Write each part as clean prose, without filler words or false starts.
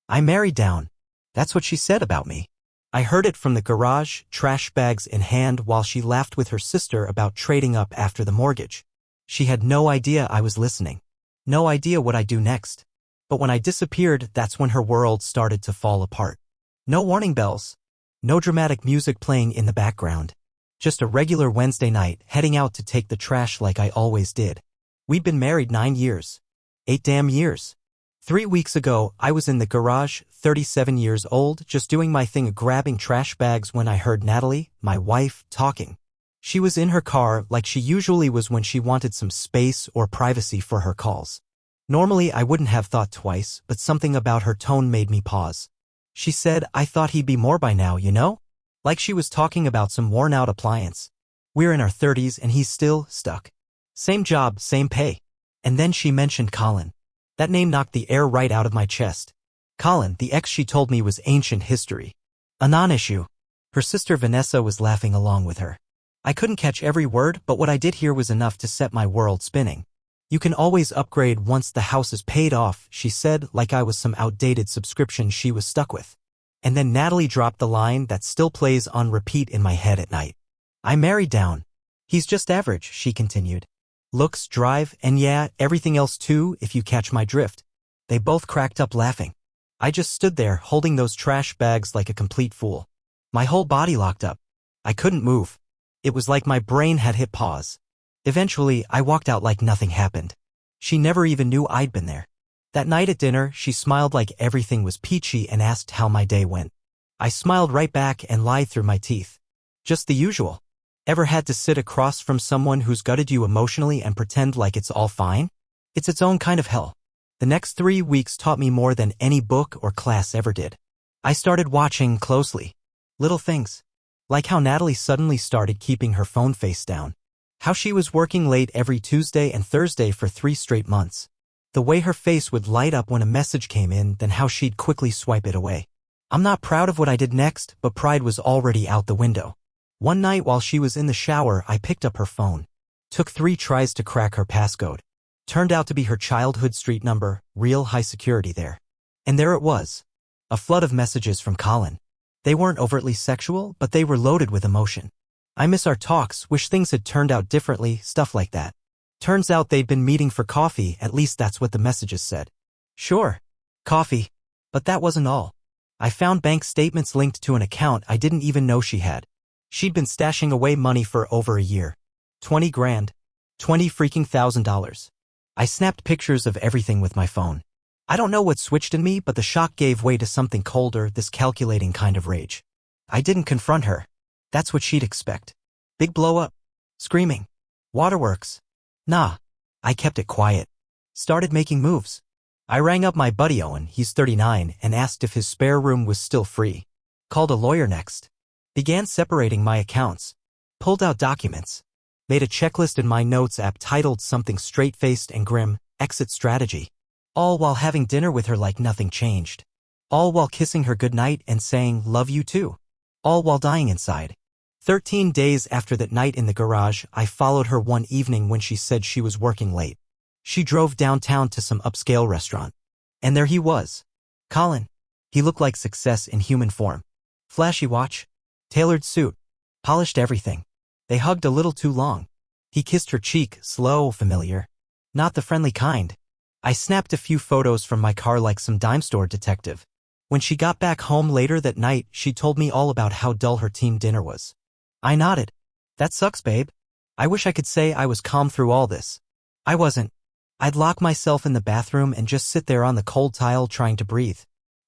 I married down. That's what she said about me. I heard it from the garage, trash bags in hand, while she laughed with her sister about trading up after the mortgage. She had no idea I was listening. No idea what I'd do next. But when I disappeared, that's when her world started to fall apart. No warning bells. No dramatic music playing in the background. Just a regular Wednesday night, heading out to take the trash like I always did. We'd been married 9 years. 8 damn years. 3 weeks ago, I was in the garage, 37 years old, just doing my thing grabbing trash bags when I heard Natalie, my wife, talking. She was in her car like she usually was when she wanted some space or privacy for her calls. Normally I wouldn't have thought twice, but something about her tone made me pause. She said, "I thought he'd be more by now, you know?" Like she was talking about some worn-out appliance. We're in our 30s and he's still stuck. Same job, same pay. And then she mentioned Colin. That name knocked the air right out of my chest. Colin, the ex she told me was ancient history. A non-issue. Her sister Vanessa was laughing along with her. I couldn't catch every word, but what I did hear was enough to set my world spinning. "You can always upgrade once the house is paid off," she said, like I was some outdated subscription she was stuck with. And then Natalie dropped the line that still plays on repeat in my head at night. "I married down. He's just average," she continued. "Looks, drive, and yeah, everything else too, if you catch my drift." They both cracked up laughing. I just stood there, holding those trash bags like a complete fool. My whole body locked up. I couldn't move. It was like my brain had hit pause. Eventually, I walked out like nothing happened. She never even knew I'd been there. That night at dinner, she smiled like everything was peachy and asked how my day went. I smiled right back and lied through my teeth. Just the usual. Ever had to sit across from someone who's gutted you emotionally and pretend like it's all fine? It's its own kind of hell. The next 3 weeks taught me more than any book or class ever did. I started watching closely. Little things. Like how Natalie suddenly started keeping her phone face down. How she was working late every Tuesday and Thursday for 3 straight months. The way her face would light up when a message came in, then how she'd quickly swipe it away. I'm not proud of what I did next, but pride was already out the window. One night while she was in the shower, I picked up her phone. Took 3 tries to crack her passcode. Turned out to be her childhood street number, real high security there. And there it was. A flood of messages from Colin. They weren't overtly sexual, but they were loaded with emotion. "I miss our talks, wish things had turned out differently," stuff like that. Turns out they'd been meeting for coffee, at least that's what the messages said. Sure. Coffee. But that wasn't all. I found bank statements linked to an account I didn't even know she had. She'd been stashing away money for over a year. 20 grand. $20,000. I snapped pictures of everything with my phone. I don't know what switched in me, but the shock gave way to something colder, this calculating kind of rage. I didn't confront her. That's what she'd expect. Big blow up. Screaming. Waterworks. Nah. I kept it quiet. Started making moves. I rang up my buddy Owen, he's 39, and asked if his spare room was still free. Called a lawyer next. Began separating my accounts. Pulled out documents. Made a checklist in my notes app titled something straight-faced and grim, exit strategy. All while having dinner with her like nothing changed. All while kissing her goodnight and saying, "Love you too." All while dying inside. 13 days after that night in the garage, I followed her one evening when she said she was working late. She drove downtown to some upscale restaurant. And there he was. Colin. He looked like success in human form. Flashy watch. Tailored suit. Polished everything. They hugged a little too long. He kissed her cheek, slow, familiar. Not the friendly kind. I snapped a few photos from my car like some dime store detective. When she got back home later that night, she told me all about how dull her team dinner was. I nodded. That sucks, babe. I wish I could say I was calm through all this. I wasn't. I'd lock myself in the bathroom and just sit there on the cold tile trying to breathe.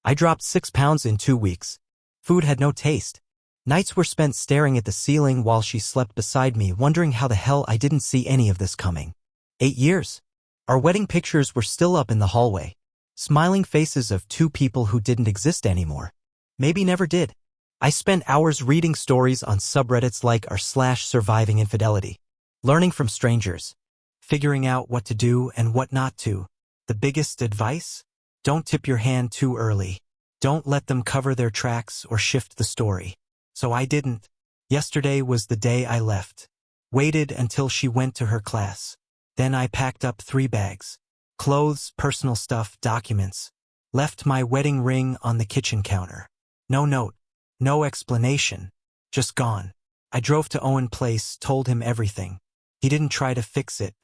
I dropped 6 pounds in 2 weeks. Food had no taste. Nights were spent staring at the ceiling while she slept beside me, wondering how the hell I didn't see any of this coming. 8 years. Our wedding pictures were still up in the hallway. Smiling faces of 2 people who didn't exist anymore. Maybe never did. I spent hours reading stories on subreddits like r/surviving infidelity. Learning from strangers. Figuring out what to do and what not to. The biggest advice? Don't tip your hand too early. Don't let them cover their tracks or shift the story. So I didn't. Yesterday was the day I left. Waited until she went to her class. Then I packed up 3 bags. Clothes, personal stuff, documents. Left my wedding ring on the kitchen counter. No note. No explanation. Just gone. I drove to Owen Place, told him everything. He didn't try to fix it.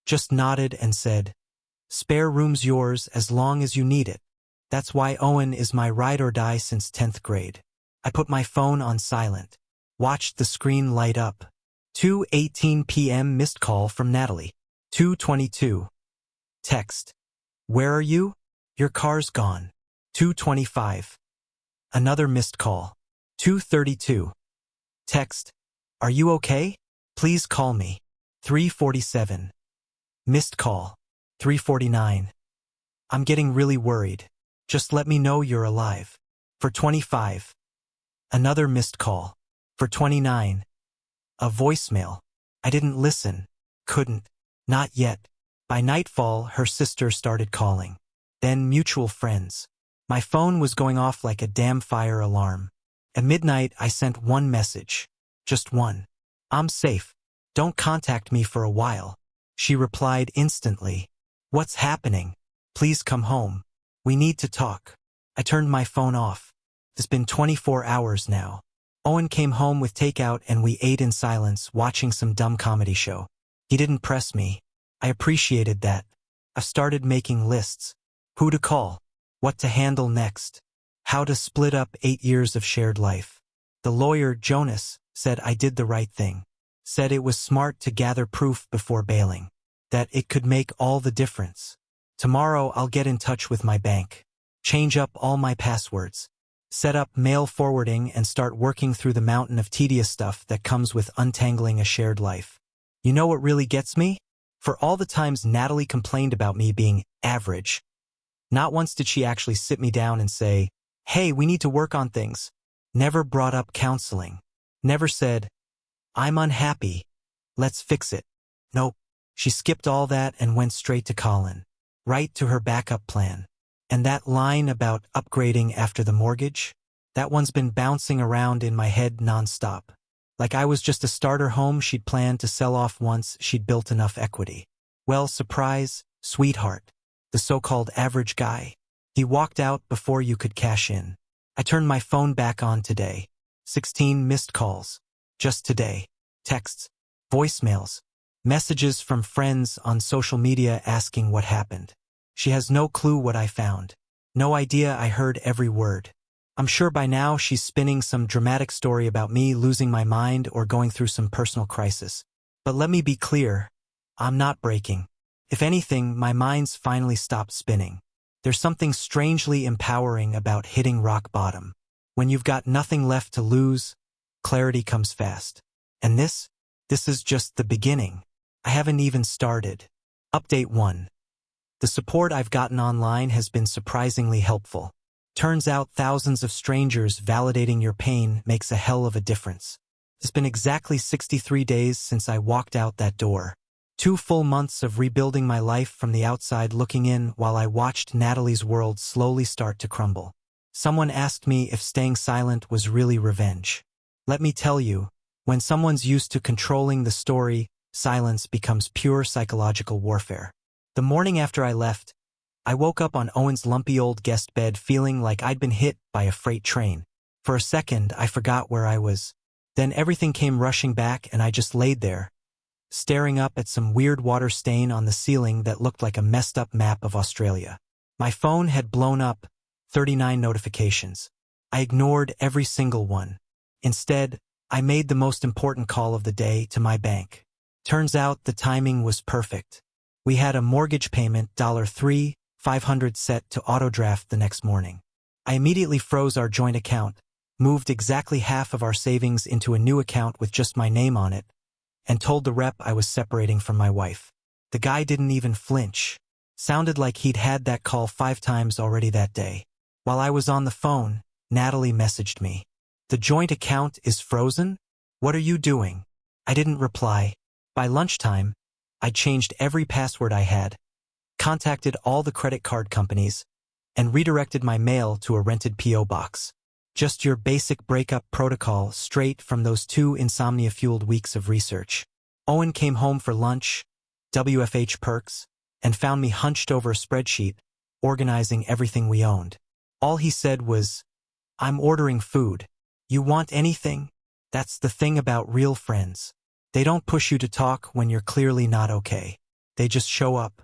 Just nodded and said, "Spare room's yours as long as you need it." That's why Owen is my ride or die since 10th grade. I put my phone on silent. Watched the screen light up. 2:18 p.m. missed call from Natalie. 2:22. Text. "Where are you? Your car's gone." 2:25. Another missed call. 2:32. Text. "Are you okay? Please call me." 3:47. Missed call. 3:49. "I'm getting really worried. Just let me know you're alive." 4:25. Another missed call. 4:29. A voicemail. I didn't listen. Couldn't. Not yet. By nightfall, her sister started calling. Then mutual friends. My phone was going off like a damn fire alarm. At midnight, I sent one message. Just one. "I'm safe. Don't contact me for a while." She replied instantly. "What's happening? Please come home. We need to talk." I turned my phone off. It's been 24 hours now. Owen came home with takeout and we ate in silence, watching some dumb comedy show. He didn't press me. I appreciated that. I've started making lists. Who to call. What to handle next. How to split up 8 years of shared life. The lawyer, Jonas, said I did the right thing. Said it was smart to gather proof before bailing. That it could make all the difference. Tomorrow I'll get in touch with my bank. Change up all my passwords. Set up mail forwarding and start working through the mountain of tedious stuff that comes with untangling a shared life. You know what really gets me? For all the times Natalie complained about me being average, not once did she actually sit me down and say, "Hey, we need to work on things." Never brought up counseling. Never said, "I'm unhappy. Let's fix it." Nope. She skipped all that and went straight to Colin. Right to her backup plan. And that line about upgrading after the mortgage? That one's been bouncing around in my head nonstop. Like I was just a starter home she'd planned to sell off once she'd built enough equity. Well, surprise, sweetheart. The so-called average guy. He walked out before you could cash in. I turned my phone back on today. 16 missed calls. Just today. Texts. Voicemails. Messages from friends on social media asking what happened. She has no clue what I found. No idea I heard every word. I'm sure by now she's spinning some dramatic story about me losing my mind or going through some personal crisis. But let me be clear. I'm not breaking. If anything, my mind's finally stopped spinning. There's something strangely empowering about hitting rock bottom. When you've got nothing left to lose, clarity comes fast. And this is just the beginning. I haven't even started. Update 1. The support I've gotten online has been surprisingly helpful. Turns out thousands of strangers validating your pain makes a hell of a difference. It's been exactly 63 days since I walked out that door. 2 full months of rebuilding my life from the outside looking in while I watched Natalie's world slowly start to crumble. Someone asked me if staying silent was really revenge. Let me tell you, when someone's used to controlling the story, silence becomes pure psychological warfare. The morning after I left, I woke up on Owen's lumpy old guest bed feeling like I'd been hit by a freight train. For a second, I forgot where I was. Then everything came rushing back and I just laid there, staring up at some weird water stain on the ceiling that looked like a messed up map of Australia. My phone had blown up, 39 notifications. I ignored every single one. Instead, I made the most important call of the day to my bank. Turns out the timing was perfect. We had a mortgage payment $3,500 set to autodraft the next morning. I immediately froze our joint account, moved exactly half of our savings into a new account with just my name on it, and told the rep I was separating from my wife. The guy didn't even flinch. Sounded like he'd had that call 5 times already that day. While I was on the phone, Natalie messaged me. "The joint account is frozen? What are you doing?" I didn't reply. By lunchtime, I changed every password I had, contacted all the credit card companies, and redirected my mail to a rented P.O. box. Just your basic breakup protocol straight from those 2 insomnia-fueled weeks of research. Owen came home for lunch, WFH perks, and found me hunched over a spreadsheet, organizing everything we owned. All he said was, "I'm ordering food. You want anything?" That's the thing about real friends. They don't push you to talk when you're clearly not okay. They just show up.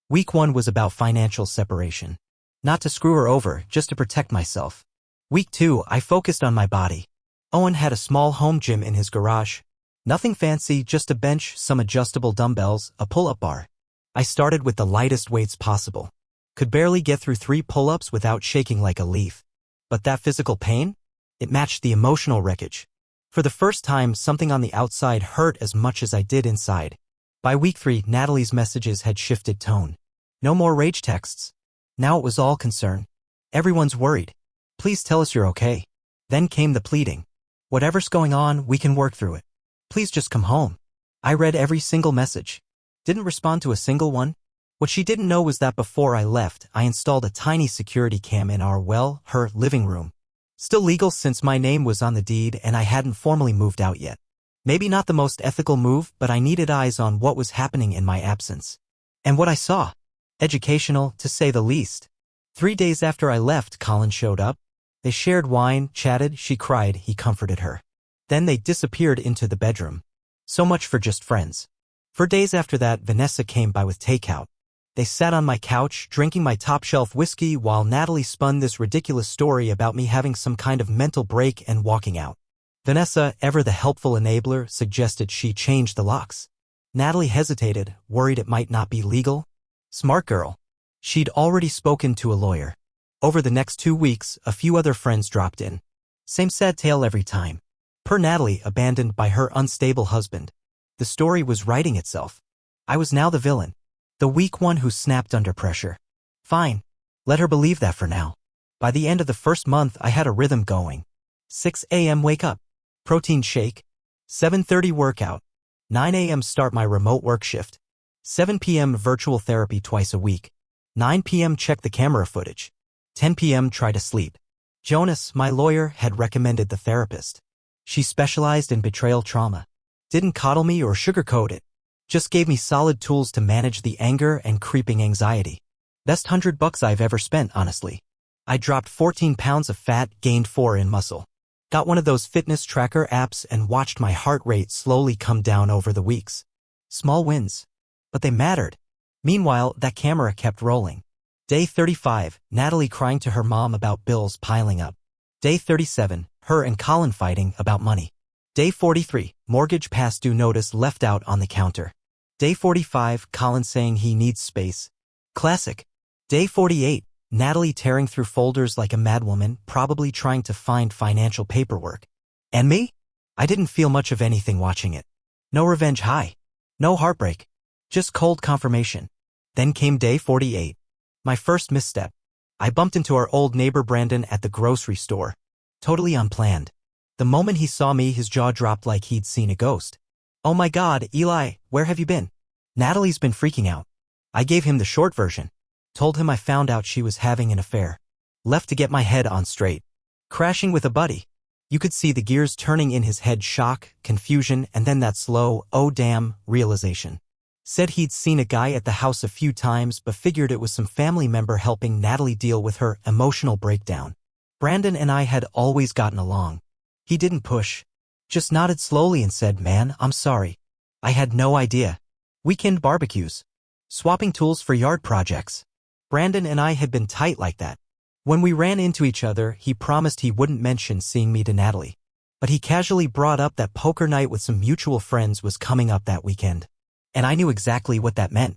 Week 1 was about financial separation. Not to screw her over, just to protect myself. Week 2, I focused on my body. Owen had a small home gym in his garage. Nothing fancy, just a bench, some adjustable dumbbells, a pull-up bar. I started with the lightest weights possible. Could barely get through 3 pull-ups without shaking like a leaf. But that physical pain? It matched the emotional wreckage. For the first time, something on the outside hurt as much as I did inside. By week 3, Natalie's messages had shifted tone. No more rage texts. Now it was all concern. Everyone's worried. Please tell us you're okay. Then came the pleading. Whatever's going on, we can work through it. Please just come home. I read every single message. Didn't respond to a single one. What she didn't know was that before I left, I installed a tiny security cam in her living room. Still legal since my name was on the deed and I hadn't formally moved out yet. Maybe not the most ethical move, but I needed eyes on what was happening in my absence. And what I saw. Educational, to say the least. 3 days after I left, Colin showed up. They shared wine, chatted, she cried, he comforted her. Then they disappeared into the bedroom. So much for just friends. For days after that, Vanessa came by with takeout. They sat on my couch, drinking my top-shelf whiskey while Natalie spun this ridiculous story about me having some kind of mental break and walking out. Vanessa, ever the helpful enabler, suggested she change the locks. Natalie hesitated, worried it might not be legal. Smart girl. She'd already spoken to a lawyer. Over the next 2 weeks, a few other friends dropped in. Same sad tale every time. Per Natalie, abandoned by her unstable husband. The story was writing itself. I was now the villain. The weak one who snapped under pressure. Fine. Let her believe that for now. By the end of the first month, I had a rhythm going. 6 a.m. wake up. Protein shake. 7:30 workout. 9 a.m. start my remote work shift. 7 p.m. virtual therapy twice a week. 9 p.m. check the camera footage. 10 p.m. try to sleep. Jonas, my lawyer, had recommended the therapist. She specialized in betrayal trauma. Didn't coddle me or sugarcoat it. Just gave me solid tools to manage the anger and creeping anxiety. Best $100 I've ever spent, honestly. I dropped 14 pounds of fat, gained 4 in muscle. Got one of those fitness tracker apps and watched my heart rate slowly come down over the weeks. Small wins. But they mattered. Meanwhile, that camera kept rolling. Day 35, Natalie crying to her mom about bills piling up. Day 37, her and Colin fighting about money. Day 43, mortgage past due notice left out on the counter. Day 45, Colin saying he needs space. Classic. Day 48, Natalie tearing through folders like a madwoman, probably trying to find financial paperwork. And me? I didn't feel much of anything watching it. No revenge high. No heartbreak. Just cold confirmation. Then came day 48. My first misstep. I bumped into our old neighbor Brandon at the grocery store. Totally unplanned. The moment he saw me, his jaw dropped like he'd seen a ghost. Oh my God, Eli, where have you been? Natalie's been freaking out. I gave him the short version. Told him I found out she was having an affair. Left to get my head on straight. Crashing with a buddy. You could see the gears turning in his head, shock, confusion, and then that slow, oh damn, realization. Said he'd seen a guy at the house a few times but figured it was some family member helping Natalie deal with her emotional breakdown. Brandon and I had always gotten along. He didn't push. Just nodded slowly and said, "Man, I'm sorry. I had no idea." Weekend barbecues. Swapping tools for yard projects. Brandon and I had been tight like that. When we ran into each other, he promised he wouldn't mention seeing me to Natalie. But he casually brought up that poker night with some mutual friends was coming up that weekend. And I knew exactly what that meant.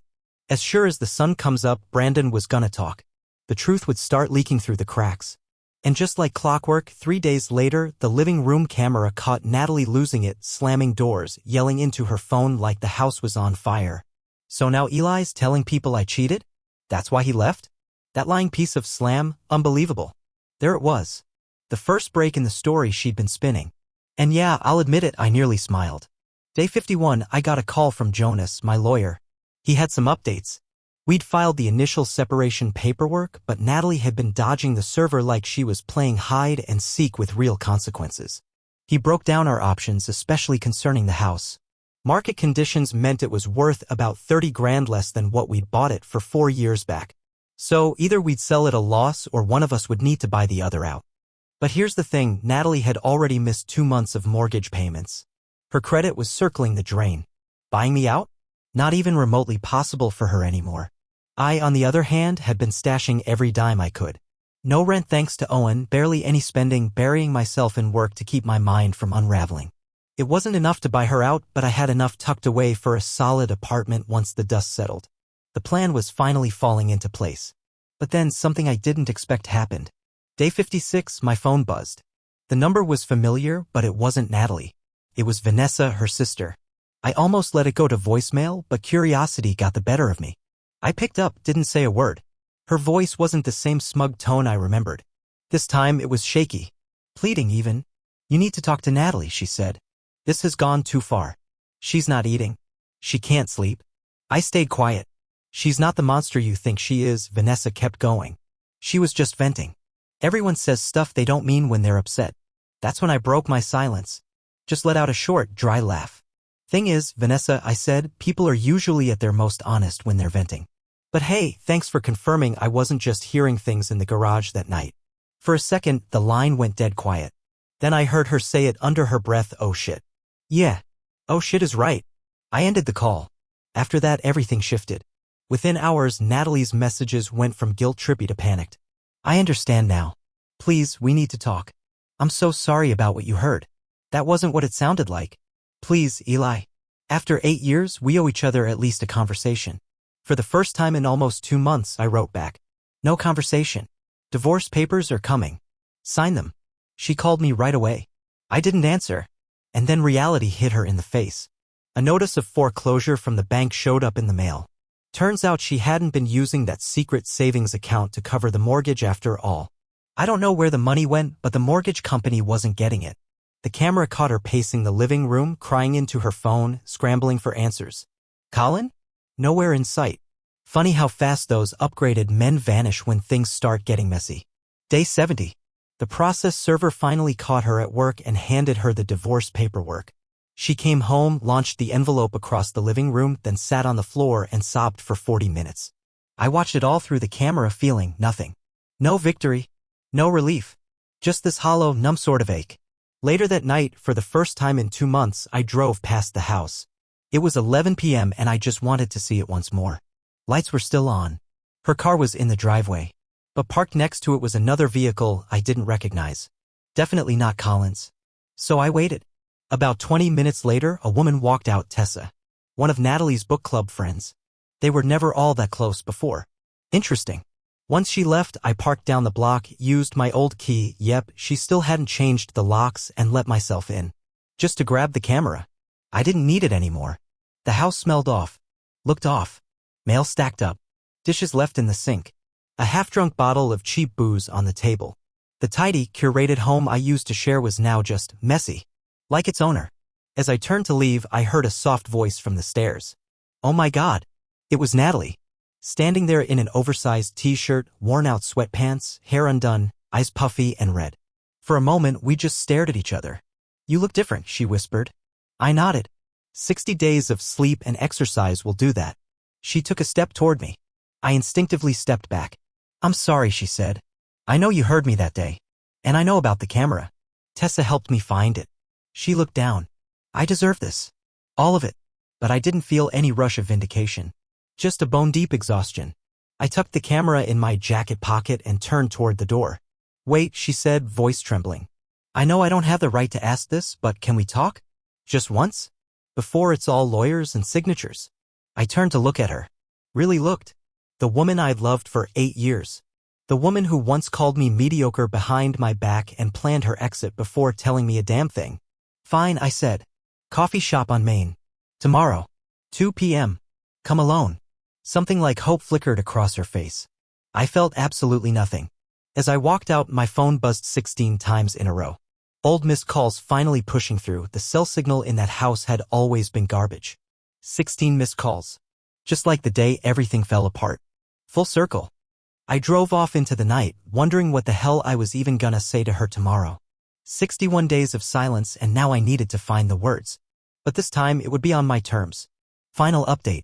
As sure as the sun comes up, Brandon was gonna talk. The truth would start leaking through the cracks. And just like clockwork, 3 days later, the living room camera caught Natalie losing it, slamming doors, yelling into her phone like the house was on fire. So now Eli's telling people I cheated? That's why he left? That lying piece of slam, unbelievable. There it was. The first break in the story she'd been spinning. And yeah, I'll admit it, I nearly smiled. Day 51, I got a call from Jonas, my lawyer. He had some updates. We'd filed the initial separation paperwork, but Natalie had been dodging the server like she was playing hide and seek with real consequences. He broke down our options, especially concerning the house. Market conditions meant it was worth about 30 grand less than what we'd bought it for 4 years back. So either we'd sell at a loss or one of us would need to buy the other out. But here's the thing, Natalie had already missed 2 months of mortgage payments. Her credit was circling the drain. Buying me out? Not even remotely possible for her anymore. I, on the other hand, had been stashing every dime I could. No rent thanks to Owen, barely any spending, burying myself in work to keep my mind from unraveling. It wasn't enough to buy her out, but I had enough tucked away for a solid apartment once the dust settled. The plan was finally falling into place. But then something I didn't expect happened. Day 56, my phone buzzed. The number was familiar, but it wasn't Natalie. It was Vanessa, her sister. I almost let it go to voicemail, but curiosity got the better of me. I picked up, didn't say a word. Her voice wasn't the same smug tone I remembered. This time it was shaky. Pleading even. You need to talk to Natalie, she said. This has gone too far. She's not eating. She can't sleep. I stayed quiet. She's not the monster you think she is, Vanessa kept going. She was just venting. Everyone says stuff they don't mean when they're upset. That's when I broke my silence. Just let out a short, dry laugh. Thing is, Vanessa, I said, people are usually at their most honest when they're venting. But hey, thanks for confirming I wasn't just hearing things in the garage that night. For a second, the line went dead quiet. Then I heard her say it under her breath, oh shit. Yeah. Oh shit is right. I ended the call. After that, everything shifted. Within hours, Natalie's messages went from guilt-trippy to panicked. I understand now. Please, we need to talk. I'm so sorry about what you heard. That wasn't what it sounded like. Please, Eli. After 8 years, we owe each other at least a conversation. For the first time in almost 2 months, I wrote back. No conversation. Divorce papers are coming. Sign them. She called me right away. I didn't answer. And then reality hit her in the face. A notice of foreclosure from the bank showed up in the mail. Turns out she hadn't been using that secret savings account to cover the mortgage after all. I don't know where the money went, but the mortgage company wasn't getting it. The camera caught her pacing the living room, crying into her phone, scrambling for answers. Colin? Nowhere in sight. Funny how fast those upgraded men vanish when things start getting messy. Day 70. The process server finally caught her at work and handed her the divorce paperwork. She came home, launched the envelope across the living room, then sat on the floor and sobbed for 40 minutes. I watched it all through the camera, feeling nothing. No victory. No relief. Just this hollow, numb sort of ache. Later that night, for the first time in 2 months, I drove past the house. It was 11 p.m. and I just wanted to see it once more. Lights were still on. Her car was in the driveway. But parked next to it was another vehicle I didn't recognize. Definitely not Colin's. So I waited. About 20 minutes later, a woman walked out, Tessa. One of Natalie's book club friends. They were never all that close before. Interesting. Once she left, I parked down the block, used my old key, yep, she still hadn't changed the locks, and let myself in. Just to grab the camera. I didn't need it anymore. The house smelled off. Looked off. Mail stacked up. Dishes left in the sink. A half-drunk bottle of cheap booze on the table. The tidy, curated home I used to share was now just messy. Like its owner. As I turned to leave, I heard a soft voice from the stairs. Oh my God. It was Natalie. Standing there in an oversized t-shirt, worn-out sweatpants, hair undone, eyes puffy and red. For a moment, we just stared at each other. You look different, she whispered. I nodded. 60 days of sleep and exercise will do that. She took a step toward me. I instinctively stepped back. I'm sorry, she said. I know you heard me that day. And I know about the camera. Tessa helped me find it. She looked down. I deserve this. All of it. But I didn't feel any rush of vindication. Just a bone-deep exhaustion. I tucked the camera in my jacket pocket and turned toward the door. Wait, she said, voice trembling. I know I don't have the right to ask this, but can we talk? Just once? Before it's all lawyers and signatures. I turned to look at her. Really looked. The woman I'd loved for 8 years. The woman who once called me mediocre behind my back and planned her exit before telling me a damn thing. Fine, I said. Coffee shop on Main. Tomorrow. 2 p.m. Come alone. Something like hope flickered across her face. I felt absolutely nothing. As I walked out, my phone buzzed 16 times in a row. Old missed calls finally pushing through. The cell signal in that house had always been garbage. 16 missed calls. Just like the day everything fell apart. Full circle. I drove off into the night, wondering what the hell I was even gonna say to her tomorrow. 61 days of silence, and now I needed to find the words. But this time it would be on my terms. Final update.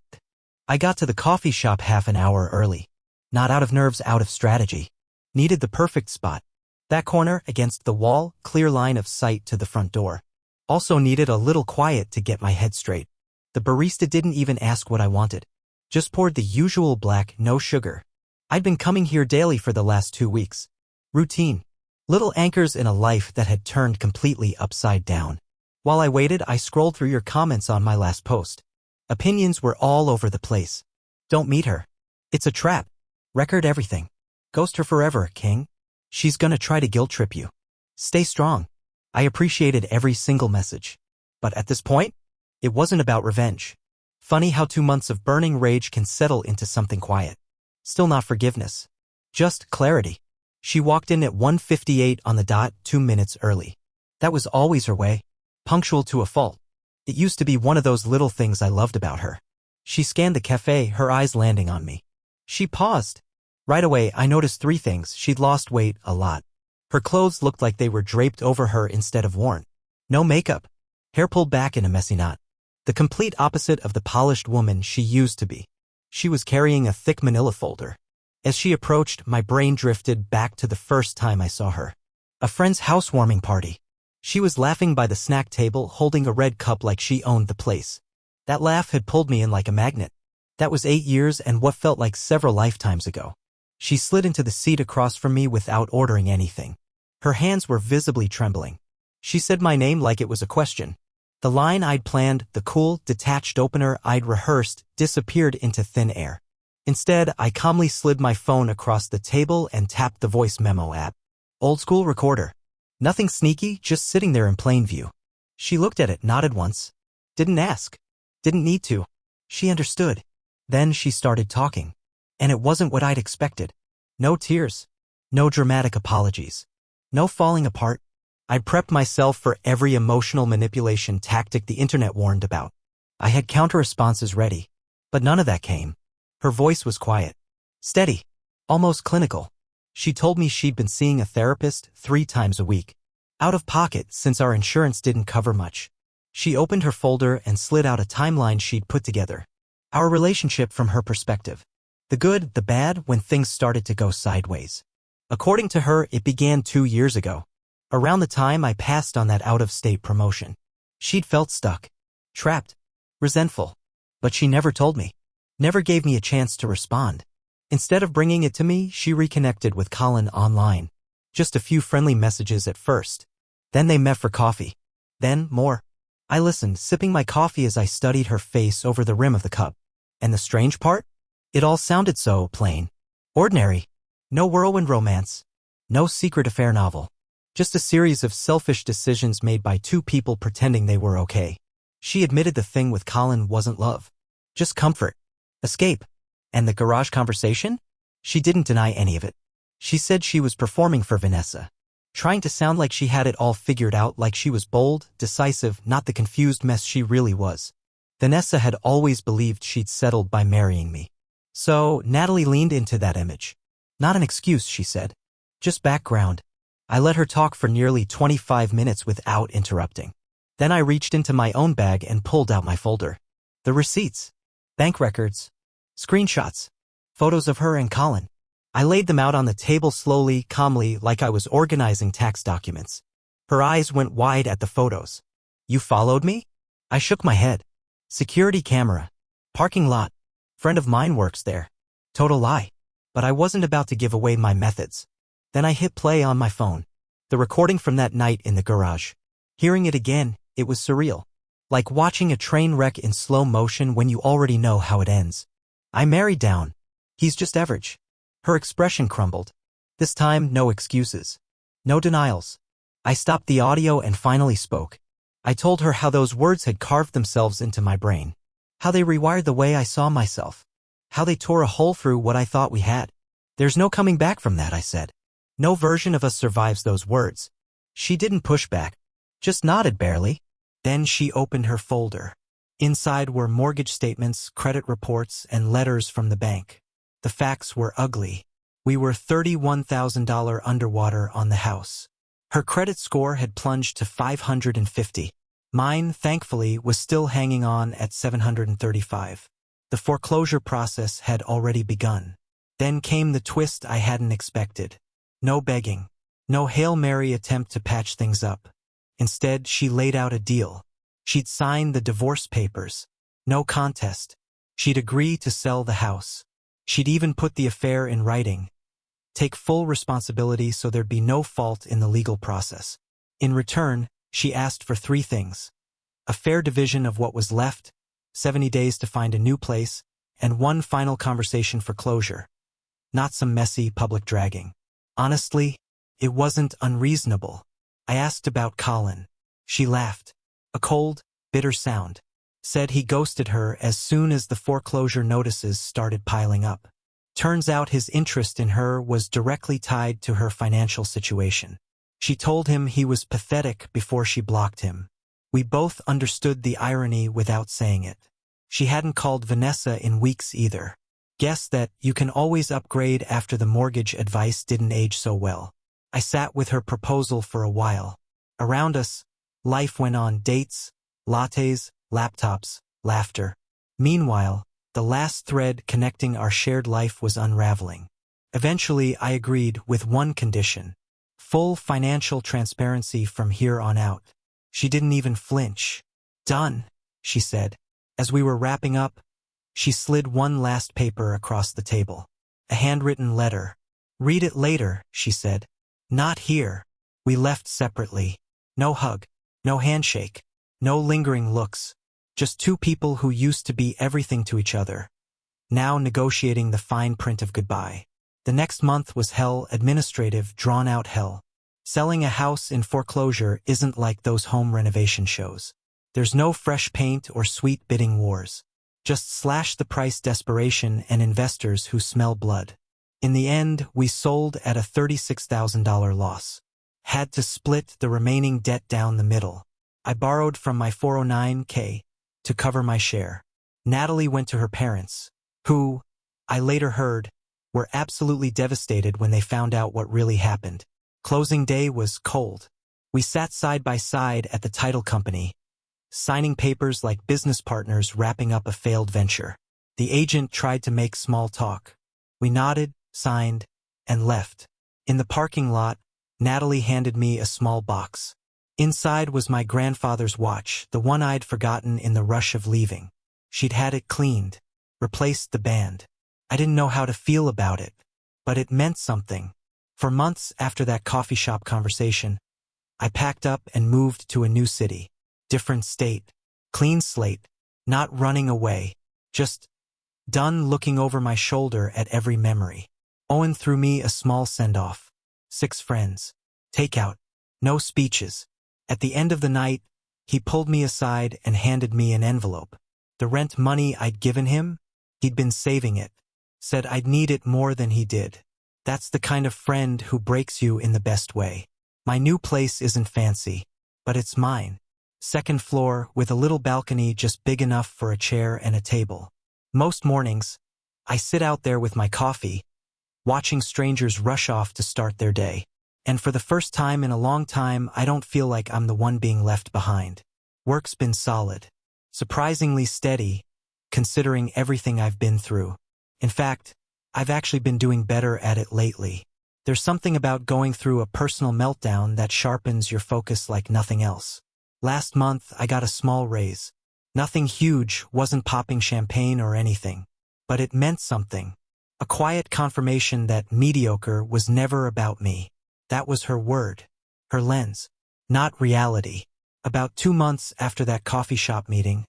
I got to the coffee shop half an hour early. Not out of nerves, out of strategy. Needed the perfect spot. That corner against the wall, clear line of sight to the front door. Also needed a little quiet to get my head straight. The barista didn't even ask what I wanted. Just poured the usual black, no sugar. I'd been coming here daily for the last 2 weeks. Routine. Little anchors in a life that had turned completely upside down. While I waited, I scrolled through your comments on my last post. Opinions were all over the place. Don't meet her. It's a trap. Record everything. Ghost her forever, King. She's gonna try to guilt trip you. Stay strong. I appreciated every single message. But at this point, it wasn't about revenge. Funny how 2 months of burning rage can settle into something quiet. Still not forgiveness. Just clarity. She walked in at 1:58 on the dot, 2 minutes early. That was always her way. Punctual to a fault. It used to be one of those little things I loved about her. She scanned the cafe, her eyes landing on me. She paused. Right away, I noticed 3 things. She'd lost weight a lot. Her clothes looked like they were draped over her instead of worn. No makeup. Hair pulled back in a messy knot. The complete opposite of the polished woman she used to be. She was carrying a thick manila folder. As she approached, my brain drifted back to the first time I saw her. A friend's housewarming party. She was laughing by the snack table, holding a red cup like she owned the place. That laugh had pulled me in like a magnet. That was 8 years and what felt like several lifetimes ago. She slid into the seat across from me without ordering anything. Her hands were visibly trembling. She said my name like it was a question. The line I'd planned, the cool, detached opener I'd rehearsed, disappeared into thin air. Instead, I calmly slid my phone across the table and tapped the voice memo app. Old school recorder. Nothing sneaky, just sitting there in plain view. She looked at it, nodded once. Didn't ask. Didn't need to. She understood. Then she started talking. And it wasn't what I'd expected. No tears. No dramatic apologies. No falling apart. I'd prepped myself for every emotional manipulation tactic the internet warned about. I had counter-responses ready. But none of that came. Her voice was quiet. Steady. Almost clinical. She told me she'd been seeing a therapist 3 times a week. Out of pocket, since our insurance didn't cover much. She opened her folder and slid out a timeline she'd put together. Our relationship from her perspective. The good, the bad, when things started to go sideways. According to her, it began 2 years ago. Around the time I passed on that out-of-state promotion. She'd felt stuck. Trapped. Resentful. But she never told me. Never gave me a chance to respond. Instead of bringing it to me, she reconnected with Colin online. Just a few friendly messages at first. Then they met for coffee. Then, more. I listened, sipping my coffee as I studied her face over the rim of the cup. And the strange part? It all sounded so plain. Ordinary. No whirlwind romance. No secret affair novel. Just a series of selfish decisions made by 2 people pretending they were okay. She admitted the thing with Colin wasn't love. Just comfort. Escape. And the garage conversation? She didn't deny any of it. She said she was performing for Vanessa. Trying to sound like she had it all figured out, like she was bold, decisive, not the confused mess she really was. Vanessa had always believed she'd settled by marrying me. So, Natalie leaned into that image. Not an excuse, she said. Just background. I let her talk for nearly 25 minutes without interrupting. Then I reached into my own bag and pulled out my folder. The receipts. Bank records. Screenshots. Photos of her and Colin. I laid them out on the table slowly, calmly, like I was organizing tax documents. Her eyes went wide at the photos. You followed me? I shook my head. Security camera. Parking lot. Friend of mine works there. Total lie. But I wasn't about to give away my methods. Then I hit play on my phone. The recording from that night in the garage. Hearing it again, it was surreal. Like watching a train wreck in slow motion when you already know how it ends. I married down. He's just average. Her expression crumbled. This time, no excuses. No denials. I stopped the audio and finally spoke. I told her how those words had carved themselves into my brain. How they rewired the way I saw myself. How they tore a hole through what I thought we had. There's no coming back from that, I said. No version of us survives those words. She didn't push back. Just nodded barely. Then she opened her folder. Inside were mortgage statements, credit reports, and letters from the bank. The facts were ugly. We were $31,000 underwater on the house. Her credit score had plunged to 550. Mine, thankfully, was still hanging on at 735. The foreclosure process had already begun. Then came the twist I hadn't expected. No begging. No Hail Mary attempt to patch things up. Instead, she laid out a deal. She'd sign the divorce papers. No contest. She'd agree to sell the house. She'd even put the affair in writing. Take full responsibility so there'd be no fault in the legal process. In return, she asked for 3 things. A fair division of what was left, 70 days to find a new place, and 1 final conversation for closure. Not some messy public dragging. Honestly, it wasn't unreasonable. I asked about Colin. She laughed. A cold, bitter sound. Said he ghosted her as soon as the foreclosure notices started piling up. Turns out his interest in her was directly tied to her financial situation. She told him he was pathetic before she blocked him. We both understood the irony without saying it. She hadn't called Vanessa in weeks either. Guess that you can always upgrade after the mortgage advice didn't age so well. I sat with her proposal for a while. Around us, life went on: dates, lattes, laptops, laughter. Meanwhile, the last thread connecting our shared life was unraveling. Eventually, I agreed with one condition: full financial transparency from here on out. She didn't even flinch. "Done," she said. As we were wrapping up, she slid one last paper across the table. A handwritten letter. "Read it later," she said. "Not here." We left separately. No hug. No handshake. No lingering looks. Just 2 people who used to be everything to each other, now negotiating the fine print of goodbye. The next month was hell, administrative, drawn-out hell. Selling a house in foreclosure isn't like those home renovation shows. There's no fresh paint or sweet bidding wars. Just slash the price desperation and investors who smell blood. In the end, we sold at a $36,000 loss. Had to split the remaining debt down the middle. I borrowed from my 409k to cover my share. Natalie went to her parents, who, I later heard, were absolutely devastated when they found out what really happened. Closing day was cold. We sat side by side at the title company, signing papers like business partners wrapping up a failed venture. The agent tried to make small talk. We nodded, signed, and left. In the parking lot, Natalie handed me a small box. Inside was my grandfather's watch, the one I'd forgotten in the rush of leaving. She'd had it cleaned, replaced the band. I didn't know how to feel about it, but it meant something. For months after that coffee shop conversation, I packed up and moved to a new city. Different state. Clean slate. Not running away. Just done looking over my shoulder at every memory. Owen threw me a small send-off. 6 friends. Takeout. No speeches. At the end of the night, he pulled me aside and handed me an envelope. The rent money I'd given him, he'd been saving it. Said I'd need it more than he did. That's the kind of friend who breaks you in the best way. My new place isn't fancy, but it's mine. 2nd floor with a little balcony just big enough for a chair and a table. Most mornings, I sit out there with my coffee, watching strangers rush off to start their day. And for the first time in a long time, I don't feel like I'm the one being left behind. Work's been solid. Surprisingly steady, considering everything I've been through. In fact, I've actually been doing better at it lately. There's something about going through a personal meltdown that sharpens your focus like nothing else. Last month, I got a small raise. Nothing huge, wasn't popping champagne or anything. But it meant something. A quiet confirmation that mediocre was never about me. That was her word. Her lens. Not reality. About 2 months after that coffee shop meeting,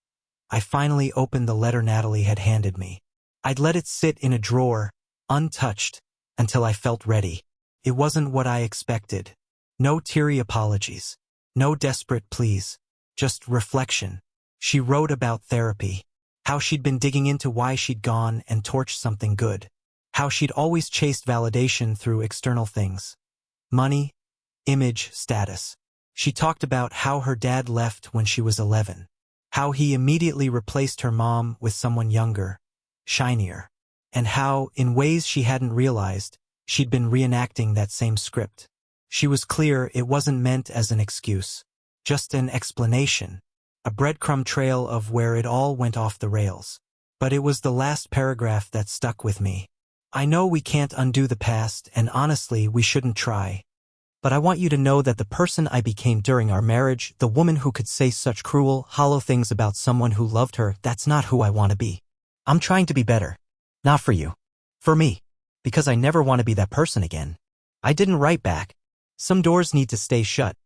I finally opened the letter Natalie had handed me. I'd let it sit in a drawer, untouched, until I felt ready. It wasn't what I expected. No teary apologies. No desperate pleas. Just reflection. She wrote about therapy. How she'd been digging into why she'd gone and torched something good. How she'd always chased validation through external things. Money, image, status. She talked about how her dad left when she was 11. How he immediately replaced her mom with someone younger, shinier. And how, in ways she hadn't realized, she'd been reenacting that same script. She was clear it wasn't meant as an excuse. Just an explanation. A breadcrumb trail of where it all went off the rails. But it was the last paragraph that stuck with me. I know we can't undo the past, and honestly, we shouldn't try. But I want you to know that the person I became during our marriage, the woman who could say such cruel, hollow things about someone who loved her, that's not who I want to be. I'm trying to be better. Not for you. For me. Because I never want to be that person again. I didn't write back. Some doors need to stay shut.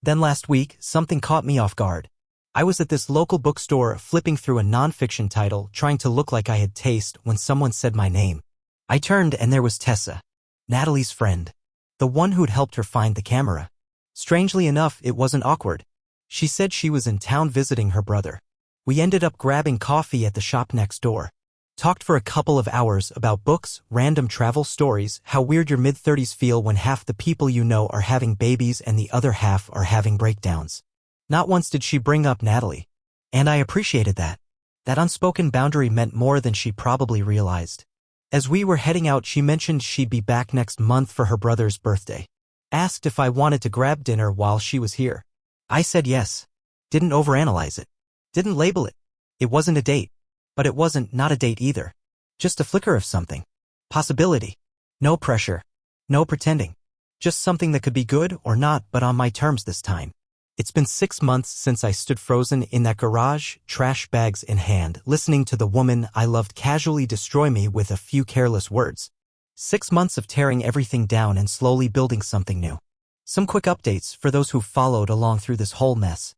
Then last week, something caught me off guard. I was at this local bookstore flipping through a non-fiction title, trying to look like I had taste, when someone said my name. I turned and there was Tessa, Natalie's friend. The one who'd helped her find the camera. Strangely enough, it wasn't awkward. She said she was in town visiting her brother. We ended up grabbing coffee at the shop next door. Talked for a couple of hours about books, random travel stories, how weird your mid-30s feel when half the people you know are having babies and the other half are having breakdowns. Not once did she bring up Natalie. And I appreciated that. That unspoken boundary meant more than she probably realized. As we were heading out, she mentioned she'd be back next month for her brother's birthday. Asked if I wanted to grab dinner while she was here. I said yes. Didn't overanalyze it. Didn't label it. It wasn't a date. But it wasn't not a date either. Just a flicker of something. Possibility. No pressure. No pretending. Just something that could be good or not, but on my terms this time. It's been 6 months since I stood frozen in that garage, trash bags in hand, listening to the woman I loved casually destroy me with a few careless words. 6 months of tearing everything down and slowly building something new. Some quick updates for those who followed along through this whole mess.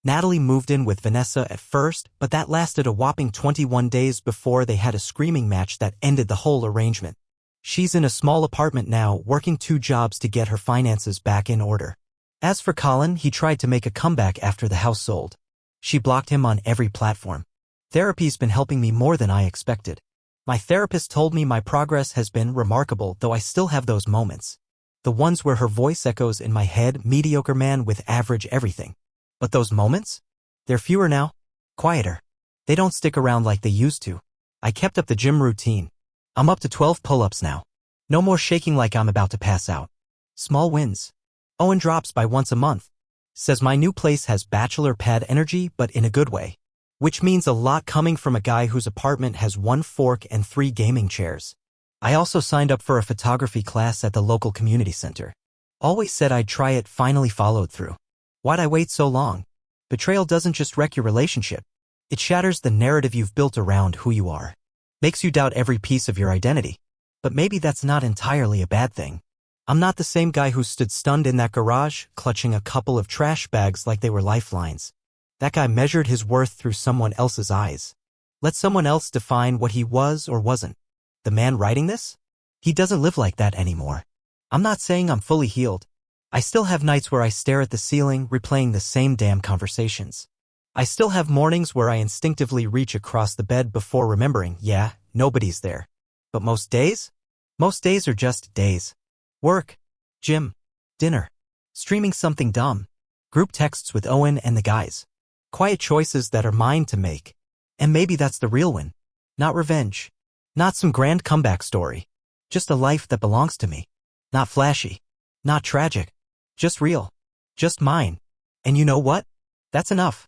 Natalie moved in with Vanessa at first, but that lasted a whopping 21 days before they had a screaming match that ended the whole arrangement. She's in a small apartment now, working 2 jobs to get her finances back in order. As for Colin, he tried to make a comeback after the house sold. She blocked him on every platform. Therapy's been helping me more than I expected. My therapist told me my progress has been remarkable, though I still have those moments. The ones where her voice echoes in my head, mediocre man with average everything. But those moments? They're fewer now. Quieter. They don't stick around like they used to. I kept up the gym routine. I'm up to 12 pull-ups now. No more shaking like I'm about to pass out. Small wins. Owen drops by once a month. Says my new place has bachelor pad energy, but in a good way. Which means a lot coming from a guy whose apartment has 1 fork and 3 gaming chairs. I also signed up for a photography class at the local community center. Always said I'd try it, finally followed through. Why'd I wait so long? Betrayal doesn't just wreck your relationship. It shatters the narrative you've built around who you are. Makes you doubt every piece of your identity. But maybe that's not entirely a bad thing. I'm not the same guy who stood stunned in that garage, clutching a couple of trash bags like they were lifelines. That guy measured his worth through someone else's eyes. Let someone else define what he was or wasn't. The man writing this? He doesn't live like that anymore. I'm not saying I'm fully healed. I still have nights where I stare at the ceiling, replaying the same damn conversations. I still have mornings where I instinctively reach across the bed before remembering, yeah, nobody's there. But most days? Most days are just days. Work, gym, dinner, streaming something dumb, group texts with Owen and the guys. Quiet choices that are mine to make. And maybe that's the real win. Not revenge. Not some grand comeback story. Just a life that belongs to me. Not flashy. Not tragic. Just real. Just mine. And you know what? That's enough.